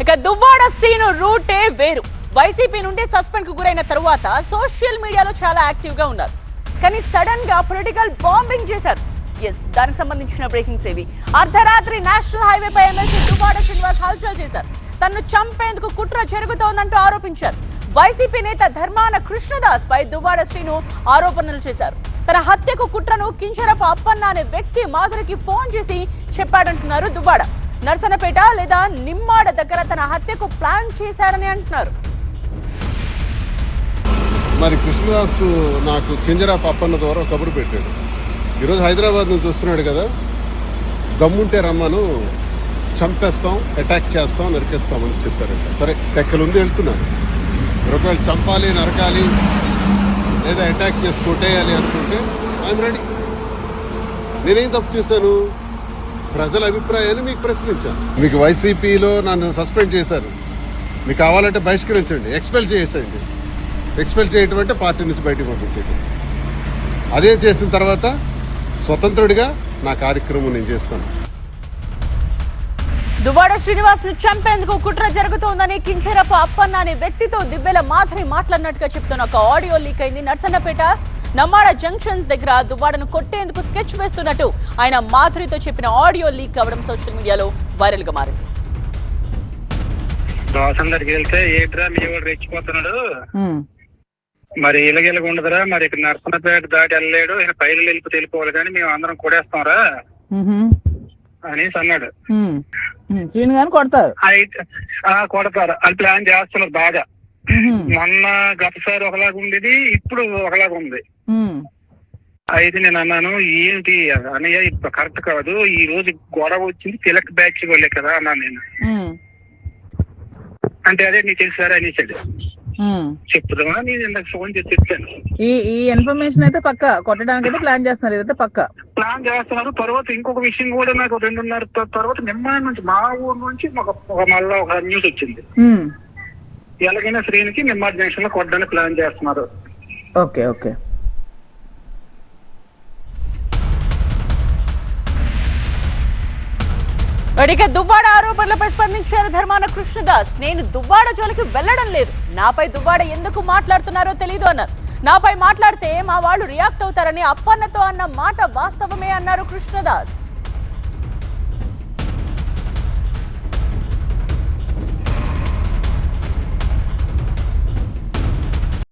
ఇక దువ్వాడ సీను రూటే వేరు. వైసీపీ నుండి సస్పెండ్ కు గురైన తరువాత సోషల్ మీడియాలో చాలా యాక్టివ్ గా ఉన్నారు. కానీ సడన్ గా పొలిటికల్ బాంబింగ్ చేశారు. దానికి సంబంధించిన బ్రేకింగ్స్ ఏవి? అర్ధరాత్రి నేషనల్ హైవేపై ఎమ్మెల్సీ దువ్వాడ శ్రీనివాస్ హల్చల్ చేశారు. తనను చంపేందుకు కుట్ర జరుగుతోందంటూ ఆరోపించారు. వైసీపీ నేత ధర్మాన కృష్ణదాస్ పై దువ్వాడ శ్రీను ఆరోపణలు చేశారు. తన హత్యకు కుట్రను కించరపు అప్పన్న అనే వ్యక్తి మాధురికి ఫోన్ చేసి చెప్పాడంటున్నారు దువ్వాడ. నర్సనపేట లేదా నిమ్మాడ దగ్గర తన హత్యకు ప్లాన్ చేశారని అంటున్నారు. మరి కృష్ణదాస్ నాకు కింజరాపు అప్పన్న ద్వారా కబురు పెట్టాడు. ఈరోజు హైదరాబాద్ నుంచి వస్తున్నాడు కదా, దమ్ముంటే రమ్మను, చంపేస్తాం, అటాక్ చేస్తాం, నరికేస్తామని చెప్పారంట. సరే, టెక్కలుంది, వెళ్తున్నాను. ఒకవేళ చంపాలి, నరకాలి లేదా అటాక్ చేసి కొట్టేయాలి అనుకుంటే ఐఎమ్ రెడీ. నేనేం తప్పు చేశాను? ప్రజల అభిప్రాయాన్ని మీకు ప్రశ్నించాను. మీకు వైసీపీలో నన్ను సస్పెండ్ చేశారు. మీకు కావాలంటే బహిష్కరించండి, ఎక్స్పెల్ చేసేయండి. ఎక్స్పెల్ చేయటం అంటే పార్టీ నుంచి బయటకు పంపించేయటం. అదే చేసిన తర్వాత స్వతంత్రుడిగా నా కార్యక్రమం నేను చేస్తాను. దువ్వాడ శ్రీనివాస్ ను చంపేందుకు కుట్ర జరుగుతోందని కించరపు అప్పన్న అనే వ్యక్తితో దివ్వెల మాధురి మాట్లాడినట్టుగా చెప్తున్న ఒక ఆడియో లీక్ అయింది. నర్సన్నపేట నమ్మాడ జంక్షన్స్ దగ్గర దువ్వాడను కొట్టేందుకు స్కెచ్ వేస్తున్నట్టు ఆయన మాధురితో చెప్పిన ఆడియో లీక్ అవ్వడం సోషల్ మీడియాలో వైరల్ గా మారింది. దోసం దగ్గరికి వెళ్తే ఏట్రా మీ వాడు రెచ్చిపోతున్నాడు, మరి ఇలాగెలాగ ఉండదురా, మరి ఇక్కడ నర్సనపేట దాటి వెళ్ళలేడు, ఆయన పైలు వెళ్ళిపోతే వెళ్ళిపోవాలి కానీ మేము అందరం కొడేస్తాంరా అనేసి అన్నాడు. శ్రీను గారిని కొడతారు, కొడతారు అని ప్లాన్ చేస్తున్నారు బాగా. మొన్న గతసారి ఒకలాగా ఉండేది, ఇప్పుడు ఒకలాగా ఉంది. అయితే నేను అన్నాను, ఏంటి అన్నయ్య ఇప్పుడు కరెక్ట్ కాదు, ఈ రోజు గొడవ వచ్చింది తిలక్ బ్యాచ్ వాళ్ళే కదా అన్నాను నేను. అంటే అదే నీకు తెలుసారా అనేసాడు. చెప్పుదామా, నేను ఇందాక ఫోన్ చేసి చెప్పాను. ఈ ఇన్ఫర్మేషన్ అయితే పక్క కొట్టడానికి అయితే ప్లాన్ చేస్తున్నారు, ఇదైతే పక్క ప్లాన్ చేస్తున్నారు. తర్వాత ఇంకొక విషయం కూడా నాకు 2:30 తర్వాత నిమ్మాడ నుంచి మా ఊరు నుంచి మళ్ళా ఒక న్యూస్ వచ్చింది. ఎలాగైనా శ్రీనికి నిమ్మాడ జంక్షన్ లో కొట్టడానికి ప్లాన్ చేస్తున్నారు. Okay okay. ఇక దువ్వాడ ఆరోపణలపై స్పందించారు ధర్మాన కృష్ణదాస్. నేను దువ్వాడ జోలికి వెళ్లడం లేదు, నాపై దువ్వాడ ఎందుకు మాట్లాడుతున్నారో తెలీదు అన్నారు. నాపై మాట్లాడితే మా వాళ్ళు రియాక్ట్ అవుతారని అప్పన్నతో అన్న మాట వాస్తవమే అన్నారు కృష్ణదాస్.